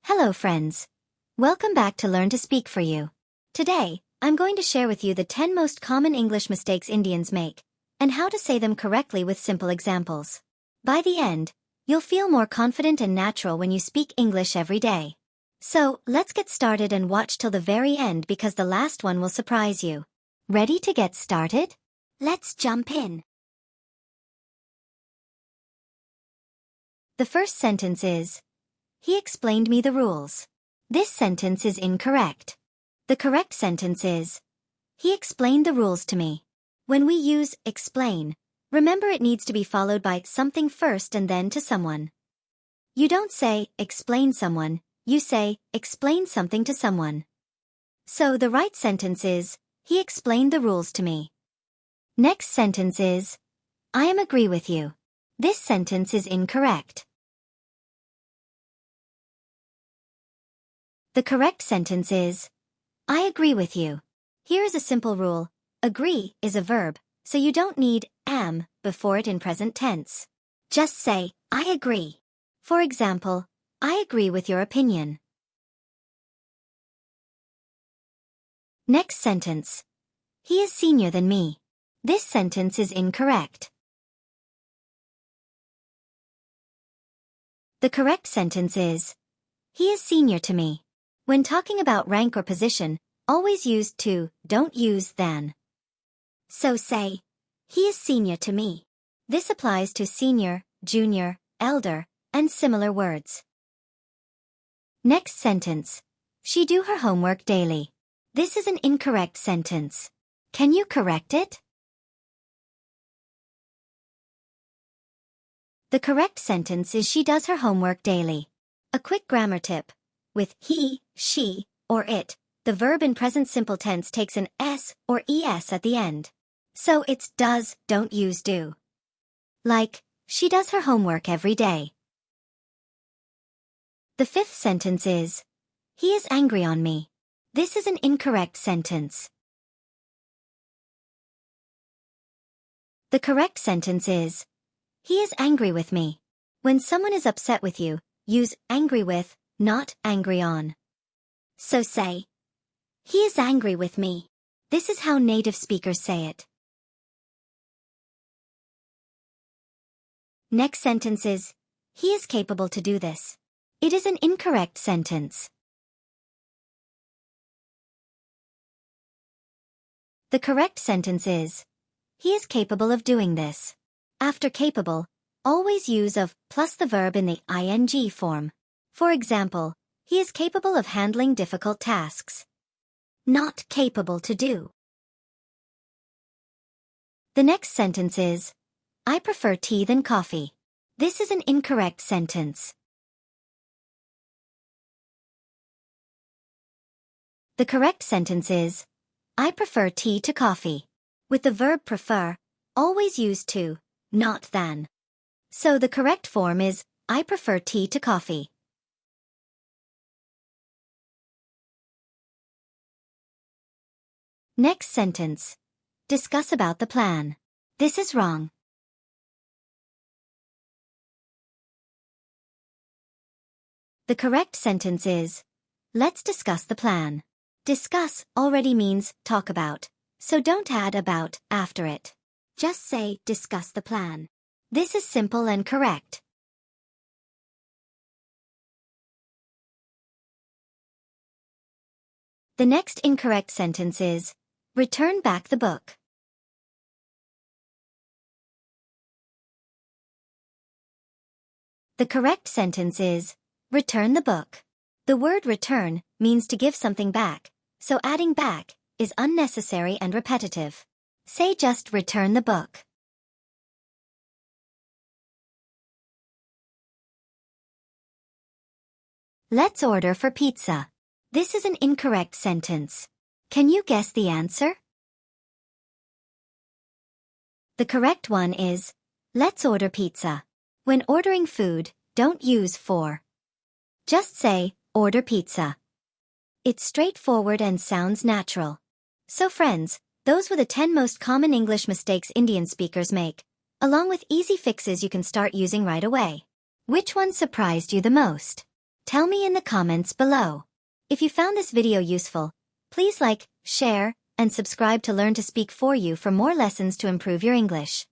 Hello friends. Welcome back to Learn to Speak for You. Today, I'm going to share with you the 10 most common English mistakes Indians make, and how to say them correctly with simple examples. By the end, you'll feel more confident and natural when you speak English every day. So, let's get started and watch till the very end because the last one will surprise you. Ready to get started? Let's jump in. The first sentence is, "He explained me the rules." This sentence is incorrect. The correct sentence is, "He explained the rules to me." When we use explain, remember it needs to be followed by something first and then to someone. You don't say explain someone, you say explain something to someone. So the right sentence is, "He explained the rules to me." Next sentence is, "I am agree with you." This sentence is incorrect. The correct sentence is, "I agree with you." Here is a simple rule. Agree is a verb, so you don't need am before it in present tense. Just say, "I agree." For example, "I agree with your opinion." Next sentence. "He is senior than me." This sentence is incorrect. The correct sentence is, "He is senior to me." When talking about rank or position, always use to, don't use than. So say, "He is senior to me." This applies to senior, junior, elder, and similar words. Next sentence. "She do her homework daily." This is an incorrect sentence. Can you correct it? The correct sentence is "She does her homework daily." A quick grammar tip. With he, she, or it, the verb in present simple tense takes an s or es at the end. So it's does, don't use do. Like, "She does her homework every day." The fifth sentence is, "He is angry on me." This is an incorrect sentence. The correct sentence is, "He is angry with me." When someone is upset with you, use angry with, not angry on. So say, "He is angry with me." This is how native speakers say it. Next sentence is, "He is capable to do this." It is an incorrect sentence. The correct sentence is, "He is capable of doing this." After capable, always use of plus the verb in the ing form. For example, "He is capable of handling difficult tasks." Not capable to do. The next sentence is, "I prefer tea than coffee." This is an incorrect sentence. The correct sentence is, "I prefer tea to coffee." With the verb prefer, always use to, not than. So the correct form is, "I prefer tea to coffee." Next sentence. Discuss about the plan. This is wrong. The correct sentence is, "Let's discuss the plan." Discuss already means talk about, so don't add about after it. Just say discuss the plan. This is simple and correct. The next incorrect sentence is, return back the book. The correct sentence is, return the book. The word return means to give something back, so adding back is unnecessary and repetitive. Say just return the book. Let's order for pizza. This is an incorrect sentence. Can you guess the answer? The correct one is, let's order pizza. When ordering food, don't use for. Just say, order pizza. It's straightforward and sounds natural. So friends, those were the 10 most common English mistakes Indian speakers make, along with easy fixes you can start using right away. Which one surprised you the most? Tell me in the comments below. If you found this video useful, please like, share, and subscribe to Learn to Speak for You for more lessons to improve your English.